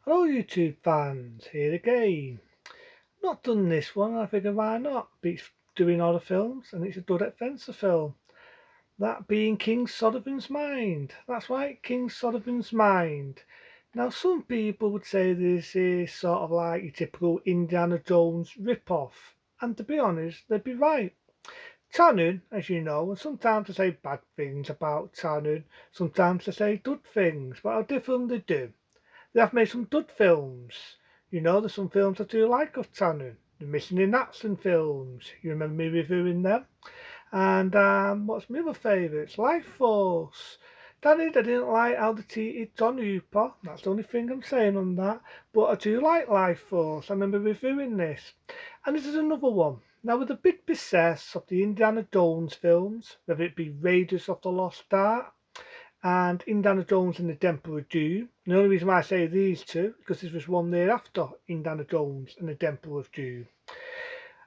Hello YouTube fans, here again. Not done this one, I figured why not? Beats doing horror films and it's a good adventure film. That being King Solomon's Mind. That's right, King Solomon's Mind. Now some people would say this is sort of like your typical Indiana Jones rip-off. And to be honest, they'd be right. Tannen, as you know, and sometimes they say bad things about Tannen, sometimes they say good things, but how different they do. They have made some good films. You know, there's some films I do like of Tannen. The Missing in Action films. You remember me reviewing them? And what's my other favourites? Life Force. Granted, I didn't like how they treated John Hooper. That's the only thing I'm saying on that. But I do like Life Force. I remember reviewing this. And this is another one. Now, with the big success of the Indiana Jones films, whether it be Raiders of the Lost Ark and Indiana Jones and the Temple of Doom. The only reason why I say these two because this was one there after Indiana Jones and the Temple of Doom.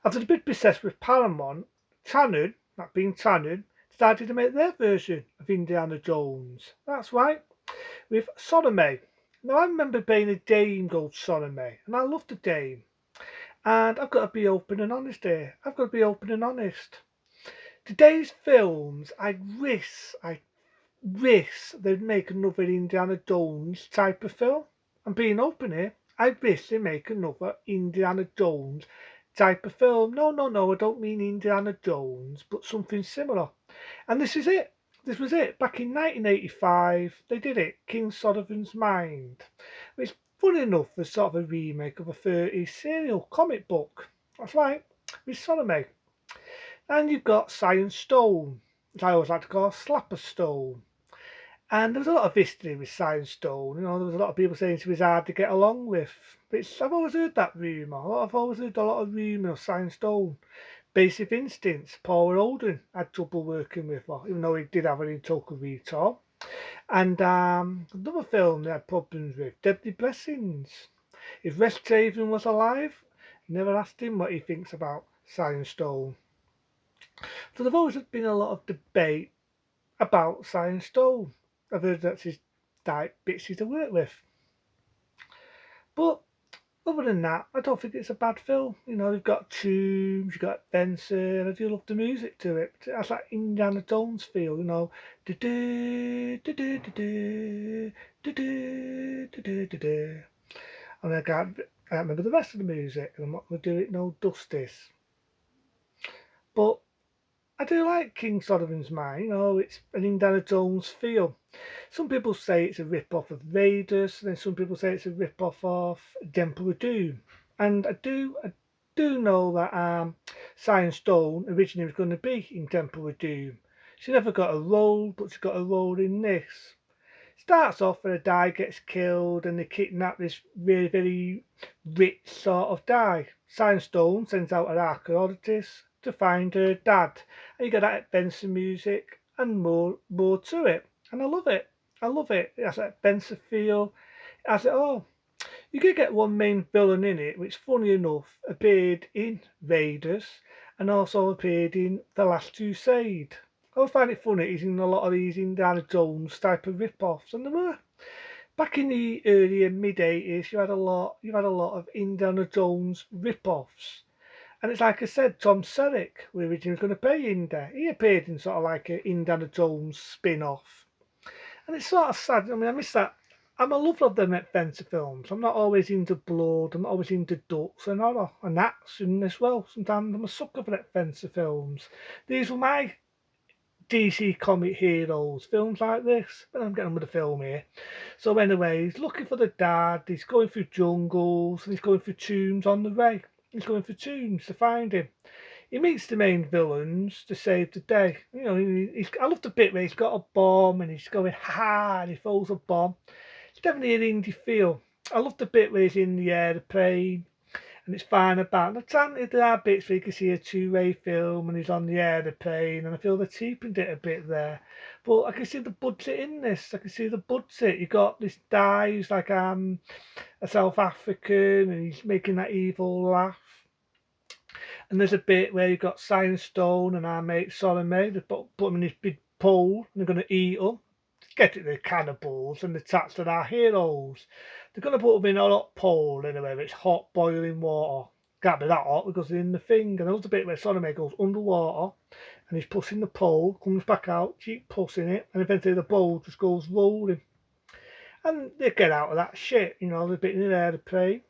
After the big success with Paramount, Tannen, that being Tannen, started to make their version of Indiana Jones. That's right, with Salome. Now I remember being a Dame called Salome, and I loved the Dame. And I've got to be open and honest here. I've got to be open and honest. Today's films, I wish they'd make another Indiana Jones type of film. I'm being open here. I wish they make another Indiana Jones type of film. No, no, no, I don't mean Indiana Jones, but something similar. And this is it. This was it. Back in 1985, they did it. King Solomon's Mind. Which, funny enough, was sort of a remake of a 30s serial comic book. That's right, with Solomon. And you've got Science Stone, which I always like to call Slapper Stone. And there was a lot of history with Science Stone. You know, there was a lot of people saying she was hard to get along with. Which I've always heard that rumour. I've always heard a lot of rumour of Science Stone. Basic Instincts, Paul Holden had trouble working with her, even though he did have an interlocutor. And another film they had problems with, Deadly Blessings. If Rex Traven was alive, never asked him what he thinks about Science Stone. So there's always been a lot of debate about Science Stone. I've heard that she's died bitchy to work with. But other than that, I don't think it's a bad film. You know, you've got tunes, you've got Benson, I do love the music to it. It has that Indiana Jones feel, you know. And I can't remember the rest of the music, and I'm not going to do it no justice. But I do like King Solomon's Mine. You know, it's an Indiana Jones feel. Some people say it's a rip-off of Raiders, and then some people say it's a rip-off of Temple of Doom. And I do know that Science Stone originally was going to be in Temple of Doom. She never got a role, but she got a role in this. Starts off when a guy gets killed and they kidnap this really, very rich sort of guy. Science Stone sends out an archaeologist to find her dad. And you get that Benson music and more to it. And I love it. I love it. It has that Benson feel. It has it all. You could get one main villain in it, which funny enough appeared in Raiders and also appeared in The Last Crusade. I always find it funny he's in a lot of these Indiana Jones type of rip-offs, and there were back in the early and mid 80s. You had a lot of Indiana Jones rip-offs, and it's like I said, Tom Selleck, who originally was going to play Inda, he appeared in sort of like an Indiana Jones spin-off, and it's sort of sad. I mean, I miss that. I'm a lover of them adventure films. I'm not always into blood. I'm not always into ducks and horror and action as well. Sometimes I'm a sucker for adventure films. These were my DC comic heroes, films like this. But I'm getting on with the film here. So anyway, he's looking for the dad. He's going through jungles and he's going through tombs on the way. He's going for tombs to find him. He meets the main villains to save the day. You know, I love the bit where he's got a bomb and he's going ha and he throws a bomb. It's definitely an indie feel. I love the bit where he's in the airplane and it's fine about. Granted, there are bits where you can see a two-way film and he's on the airplane, and I feel they cheapened it a bit there. But I can see the budget in this. I can see the budget. You got this guy who's like a South African, and he's making that evil laugh. And there's a bit where you've got Science Stone and our mate Solomon. They put him in this big pole and they're going to eat him. get it, they're cannibals and attached to our heroes. They're going to put them in a hot pole anyway, it's hot boiling water. Can't be that hot because they're in the thing. And there's a bit where Sonome goes underwater and he's pushing the pole, comes back out, keep pushing it, and eventually the bowl just goes rolling. And they get out of that shit, you know, the bit in the aeroplane.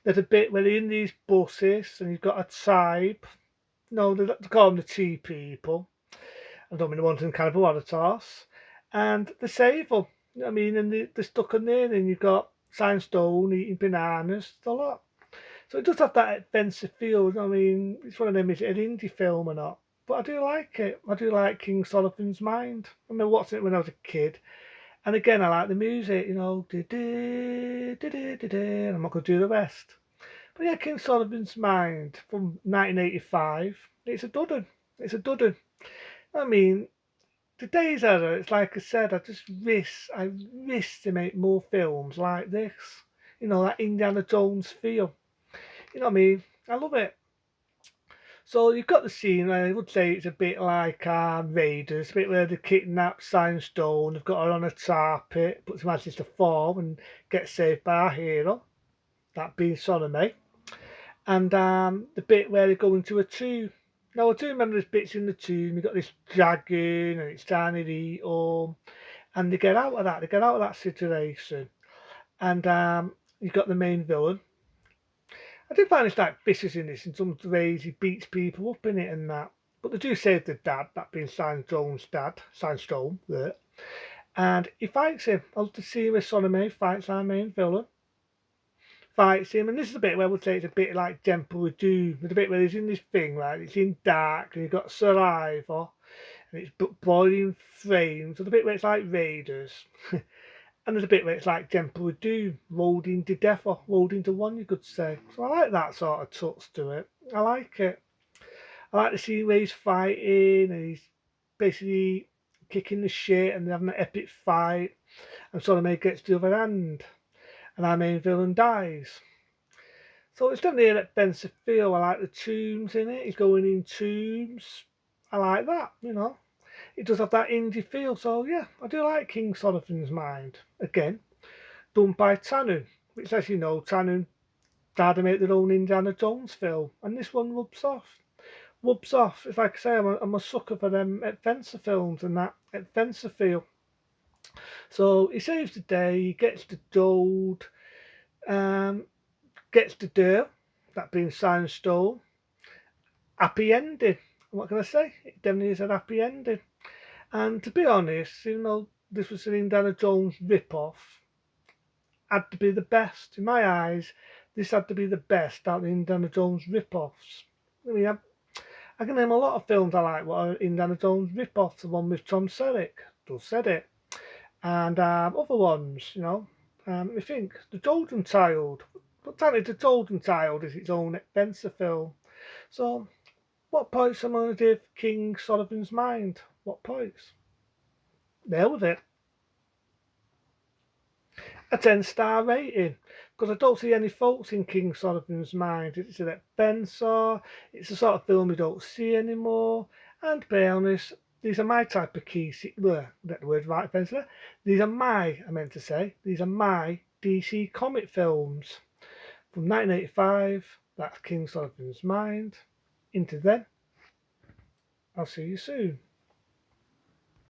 There's a bit where they're in these buses and you've got a tribe. No, they call them the tea people. I don't mean the ones in kind of Waratahs. And they save them. You know what I mean? And they're stuck in there and you've got Sandstone eating bananas, a lot. So it does have that adventure feel. I mean, it's one of them, is it an indie film or not? But I do like it. I do like King Solomon's Mind. I remember watching it when I was a kid. And again, I like the music, you know. And I'm not going to do the rest. But yeah, King Solomon's Mind from 1985. It's a dudden. It's a dudden. I mean, the days are, it's like I said, I wish to make more films like this. You know, that Indiana Jones feel. You know what I mean? I love it. So you've got the scene where I would say it's a bit like Raiders, a bit where they kidnap Sandstone, they've got her on a tar pit, but she manages to fall and get saved by our hero, that being Sonome. And the bit where they go into a tomb. Now I do remember there's bits in the tomb, you've got this dragon and it's trying to eat them, and they get out of that situation. And you've got the main villain. I do find it's like vicious in this in some ways. He beats people up in it and that. But they do save the dad, that being Sandstone's dad, Sandstone, there. And he fights him. I love to see where Sonome fights our main villain. Fights him, and this is a bit where I would say it's a bit like Temple of Doom. There's a bit where he's in this thing, right? It's in dark, and you've got saliva, and it's boiling flames. There's a bit where it's like Raiders. And there's a bit where it's like Temple of Doom, rolled into death or rolled into one, you could say. So I like that sort of touch to it. I like it. I like to see where he's fighting and he's basically kicking the shit and they're having an epic fight. And Sonome gets the other hand. And our main villain dies. So it's definitely an expensive feel. I like the tombs in it. He's going in tombs. I like that, you know. It does have that indie feel, so yeah, I do like King Solomon's Mind. Again, done by Tannoon, which, as you know, Tannoon tried to make their own Indiana Jones film, and this one rubs off. Rubs off. It's like I say, I'm a sucker for them adventure films and that adventure feel. So he saves the day, he gets the gold, gets the dirt, that being Sandstone. Happy ending. What can I say? It definitely is a happy ending. And to be honest, even though this was an Indiana Jones rip-off, had to be the best. In my eyes, this had to be the best out of the Indiana Jones rip-offs. I mean, I can name a lot of films I like what are Indiana Jones rip-offs. The one with Tom Selleck, does said it. And other ones, you know. I think The Golden Child. But technically, The Golden Child is its own adventure film. So, what points am I going to give King Solomon's Mind? What points? There with it. A 10-star rating. Because I don't see any faults in King Solomon's Mind. It's an adventure. It's the sort of film you don't see anymore. And to be honest, these are my type of get the word right, adventure. These are I meant to say, these are my DC comic films. From 1985, that's King Solomon's Mind. Into then, I'll see you soon.